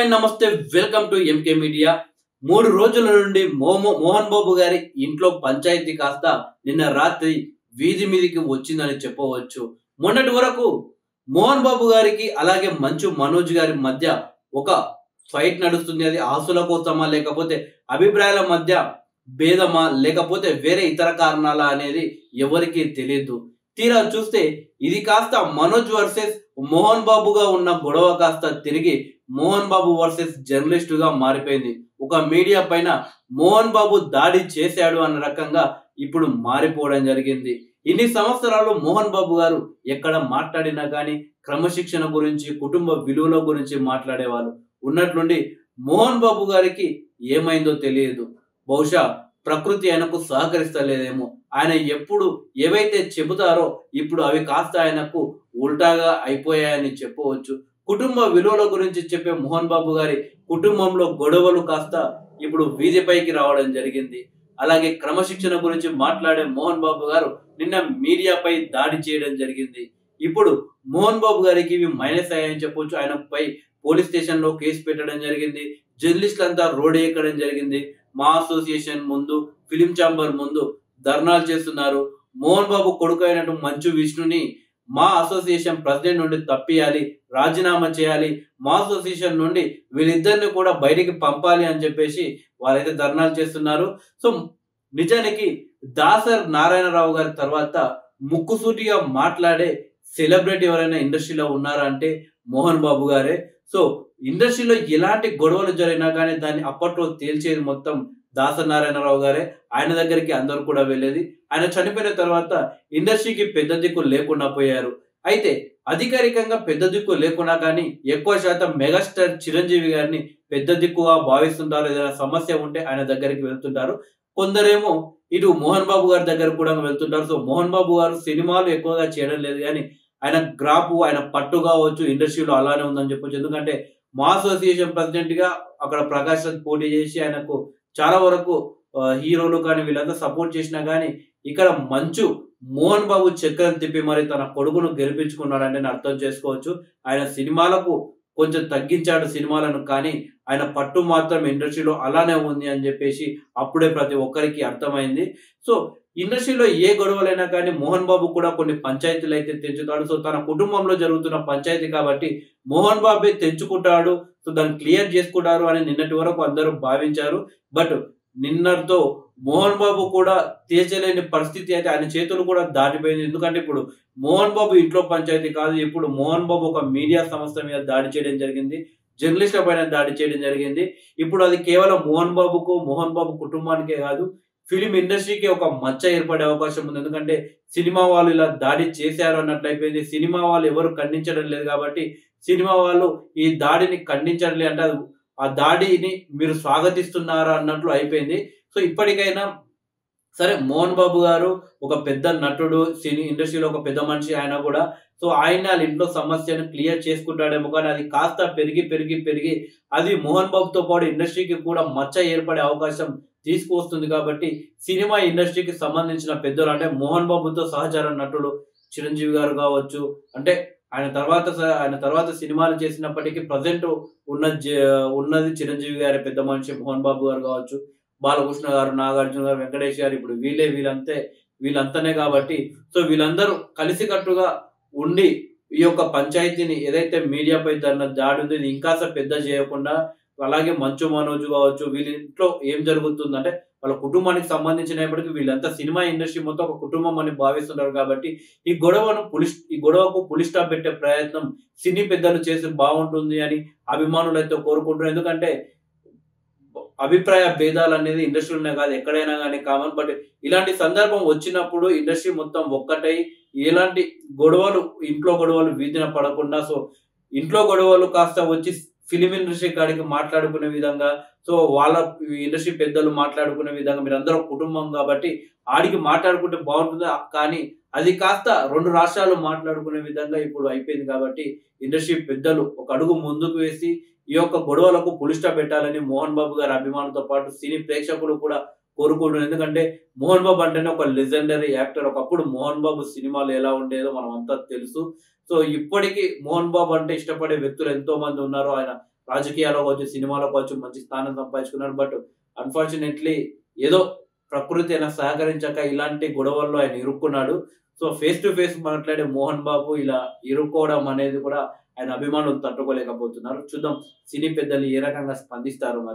Hi నమస్తే welcome to MK media. 3 రోజుల నుండి మోహన్ బాబు గారి ఇంట్లో పంచాయతీ కాస్త నిన్న రాత్రి వీధి మీదికి వచ్చిందని చెప్పవచ్చు. మొన్నటి వరకు మోహన్ బాబు గారికి అలాగే మంచు మనోజ్ గారి మధ్య ఒక ఫైట్ నడుస్తుంది. అది ఆస్తుల కోసమా లేకపోతే అభిప్రాయాల మధ్య భేదమా లేకపోతే వేరే ఇతర కారణాలా అనేది ఎవరికీ తెలియదు. తీరా చూస్తే ఇది కాస్త మనోజ్ వర్సెస్ మోహన్ బాబుగా ఉన్న గొడవ కాస్త తిరిగి మోహన్ బాబు వర్సెస్ జర్నలిస్టుగా మారిపోయింది. ఒక మీడియా పైన మోహన్ బాబు దాడి చేశాడు అన్న రకంగా ఇప్పుడు మారిపోవడం జరిగింది. ఇన్ని సంవత్సరాలు మోహన్ బాబు గారు ఎక్కడ మాట్లాడినా కానీ క్రమశిక్షణ గురించి కుటుంబ విలువల గురించి మాట్లాడేవాళ్ళు. ఉన్నట్లుండి మోహన్ బాబు గారికి ఏమైందో తెలియదు. బహుశా ప్రకృతి ఆయనకు సహకరిస్తలేదేమో. ఆయన ఎప్పుడు ఏవైతే చెబుతారో ఇప్పుడు అవి కాస్త ఆయనకు ఉల్టాగా అయిపోయాయని చెప్పవచ్చు. కుటుంబ విలువల గురించి చెప్పే మోహన్ బాబు గారి కుటుంబంలో గొడవలు కాస్త ఇప్పుడు వీధిపైకి రావడం జరిగింది. అలాగే క్రమశిక్షణ గురించి మాట్లాడే మోహన్ బాబు గారు నిన్న మీడియాపై దాడి చేయడం జరిగింది. ఇప్పుడు మోహన్ బాబు గారికి ఇవి మైనస్ అయ్యాయని చెప్పొచ్చు. ఆయనపై పోలీస్ స్టేషన్ లో కేసు పెట్టడం జరిగింది. జర్నలిస్టులంతా రోడ్ ఎక్కడం జరిగింది. మా అసోసియేషన్ ముందు, ఫిలిం ఛాంబర్ ముందు ధర్నాలు చేస్తున్నారు. మోహన్ బాబు కొడుకు అయినట్టు మంచు విష్ణుని మా అసోసియేషన్ ప్రెసిడెంట్ నుండి తప్పియాలి, రాజీనామా చేయాలి, మా అసోసియేషన్ నుండి వీళ్ళిద్దరిని కూడా బయటికి పంపాలి అని చెప్పేసి వాళ్ళైతే ధర్నాలు చేస్తున్నారు. సో నిజానికి దాసర్ నారాయణరావు గారి తర్వాత ముక్కుసూటిగా మాట్లాడే సెలబ్రిటీ ఎవరైనా ఇండస్ట్రీలో ఉన్నారా అంటే మోహన్ బాబు గారే. సో ఇండస్ట్రీలో ఎలాంటి గొడవలు జరిగినా కానీ దాన్ని అప్పట్లో తేల్చేది మొత్తం దాసర్ నారాయణరావు గారే. ఆయన దగ్గరికి అందరూ కూడా వెళ్ళేది. ఆయన చనిపోయిన తర్వాత ఇండస్ట్రీకి పెద్ద దిక్కు లేకుండా పోయారు. అయితే అధికారికంగా పెద్ద దిక్కు లేకున్నా కానీ ఎక్కువ శాతం మెగాస్టార్ చిరంజీవి గారిని పెద్ద దిక్కుగా భావిస్తుంటారు. ఏదైనా సమస్య ఉంటే ఆయన దగ్గరికి వెళ్తుంటారు. కొందరేమో ఇటు మోహన్ బాబు గారి దగ్గర కూడా వెళ్తుంటారు. సో మోహన్ బాబు గారు సినిమాలు ఎక్కువగా చేయడం లేదు కానీ ఆయన గ్రాపు, ఆయన పట్టు కావచ్చు ఇండస్ట్రీలో అలానే ఉందని చెప్పొచ్చు. ఎందుకంటే మా అసోసియేషన్ ప్రెసిడెంట్ గా అక్కడ ప్రకాష్ రాజ్ పోటీ చేసి ఆయనకు చాలా వరకు హీరోలు కానీ వీళ్ళంతా సపోర్ట్ చేసినా కానీ ఇక్కడ మంచు మోహన్ బాబు చక్రం తిప్పి మరి తన కొడుకును గెలిపించుకున్నాడంటే అర్థం చేసుకోవచ్చు. ఆయన సినిమాలకు కొంచెం తగ్గించాడు సినిమాలను, కానీ ఆయన పట్టు మాత్రం ఇండస్ట్రీలో అలానే ఉంది అని చెప్పేసి అప్పుడే ప్రతి ఒక్కరికి అర్థమైంది. సో ఇండస్ట్రీలో ఏ గొడవలైనా కానీ మోహన్ బాబు కూడా కొన్ని పంచాయతీలు అయితే తెంచుతాడు. సో తన కుటుంబంలో జరుగుతున్న పంచాయతీ కాబట్టి మోహన్ బాబే తెంచుకుంటాడు, సో దాన్ని క్లియర్ చేసుకుంటారు అని నిన్నటి వరకు అందరూ భావించారు. బట్ నిన్నటితో మోహన్ బాబు కూడా తీర్చలేని పరిస్థితి అయితే ఆయన చేతులు కూడా దాటిపోయింది. ఎందుకంటే ఇప్పుడు మోహన్ బాబు ఇంట్లో పంచాయతీ కాదు, ఇప్పుడు మోహన్ బాబు ఒక మీడియా సంస్థ మీద దాడి చేయడం జరిగింది, జర్నలిస్టుల పైన దాడి చేయడం జరిగింది. ఇప్పుడు అది కేవలం మోహన్ బాబు కుటుంబానికే కాదు, ఫిలిం ఇండస్ట్రీకి ఒక మచ్చ ఏర్పడే అవకాశం ఉంది. ఎందుకంటే సినిమా వాళ్ళు ఇలా దాడి చేశారు అన్నట్లు అయిపోయింది. సినిమా వాళ్ళు ఎవరు ఖండించడం లేదు కాబట్టి సినిమా వాళ్ళు ఈ దాడిని ఖండించడం లేదు అంటే ఆ దాడిని మీరు స్వాగతిస్తున్నారా అన్నట్లు అయిపోయింది. సో ఇప్పటికైనా సరే మోహన్ బాబు గారు ఒక పెద్ద నటుడు, సినీ ఇండస్ట్రీలో ఒక పెద్ద మనిషి ఆయన కూడా. సో ఆయన వాళ్ళ ఇంట్లో సమస్యను క్లియర్ చేసుకుంటాడేమో కానీ అది కాస్త పెరిగి అది మోహన్ బాబుతో పాటు ఇండస్ట్రీకి కూడా మచ్చ ఏర్పడే అవకాశం తీసుకువస్తుంది. కాబట్టి సినిమా ఇండస్ట్రీకి సంబంధించిన పెద్దలు అంటే మోహన్ బాబుతో సహచర నటుడు చిరంజీవి గారు కావచ్చు, అంటే ఆయన తర్వాత సినిమాలు చేసినప్పటికీ ప్రజెంట్ ఉన్నది చిరంజీవి గారి పెద్ద మనిషి మోహన్ బాబు గారు కావచ్చు, బాలకృష్ణ గారు, నాగార్జున గారు, వెంకటేష్ గారు, ఇప్పుడు వీళ్ళంతానే కాబట్టి సో వీళ్ళందరూ కలిసికట్టుగా ఉండి ఈ యొక్క పంచాయతీని ఏదైతే మీడియాపై దాడి ఉంది ఇది ఇంకా పెద్ద చేయకుండా, అలాగే మంచు మనోజ్ కావచ్చు వీళ్ళ ఇంట్లో ఏం జరుగుతుందంటే వాళ్ళ కుటుంబానికి సంబంధించినప్పటికీ వీళ్ళంతా సినిమా ఇండస్ట్రీ మొత్తం ఒక కుటుంబం అని భావిస్తున్నారు. కాబట్టి ఈ గొడవకు పులి స్టాప్ పెట్టే ప్రయత్నం సినీ పెద్దలు చేసి బాగుంటుంది అని అభిమానులు అయితే కోరుకుంటున్నారు. ఎందుకంటే అభిప్రాయ భేదాలు అనేది ఇండస్ట్రీలోనే కాదు ఎక్కడైనా కానీ కామన్. బట్ ఇలాంటి సందర్భం వచ్చినప్పుడు ఇండస్ట్రీ మొత్తం ఒక్కటై ఎలాంటి ఇంట్లో గొడవలు వీధిన పడకుండా, సో ఇంట్లో గొడవలు కాస్త వచ్చి ఫిలిం ఇండస్ట్రీ కాడికి మాట్లాడుకునే విధంగా, సో వాళ్ళ ఇండస్ట్రీ పెద్దలు మాట్లాడుకునే విధంగా మీరందరూ కుటుంబం కాబట్టి ఆడికి మాట్లాడుకుంటే బాగుంటుంది. కానీ అది కాస్త 2 రాష్ట్రాలు మాట్లాడుకునే విధంగా ఇప్పుడు అయిపోయింది. కాబట్టి ఇండస్ట్రీ పెద్దలు ఒక అడుగు ముందుకు వేసి ఈ యొక్క గొడవలకు పులి స్టాప్ పెట్టాలని మోహన్ బాబు గారి అభిమానులతో పాటు సినీ ప్రేక్షకులు కూడా కోరుకుంటున్నారు. ఎందుకంటే మోహన్ బాబు అంటేనే ఒక లెజెండరీ యాక్టర్. ఒకప్పుడు మోహన్ బాబు సినిమాలు ఎలా ఉండేదో మనం అంతా తెలుసు. సో ఇప్పటికీ మోహన్ బాబు అంటే ఇష్టపడే వ్యక్తులు ఎంతో మంది ఉన్నారు. ఆయన రాజకీయాల్లో కావచ్చు, సినిమాలో కావచ్చు మంచి స్థానం సంపాదించుకున్నారు. బట్ అన్ఫార్చునేట్లీ ఏదో ప్రకృతి ఆయన సహకరించక ఇలాంటి గొడవల్లో ఆయన ఇరుక్కున్నాడు. సో ఫేస్ టు ఫేస్ మాట్లాడే మోహన్ బాబు ఇలా ఇరుక్కోవడం అనేది కూడా ఆయన అభిమానులు తట్టుకోలేకపోతున్నారు. చూద్దాం సినీ పెద్దలు ఏ రకంగా స్పందిస్తారు మరి.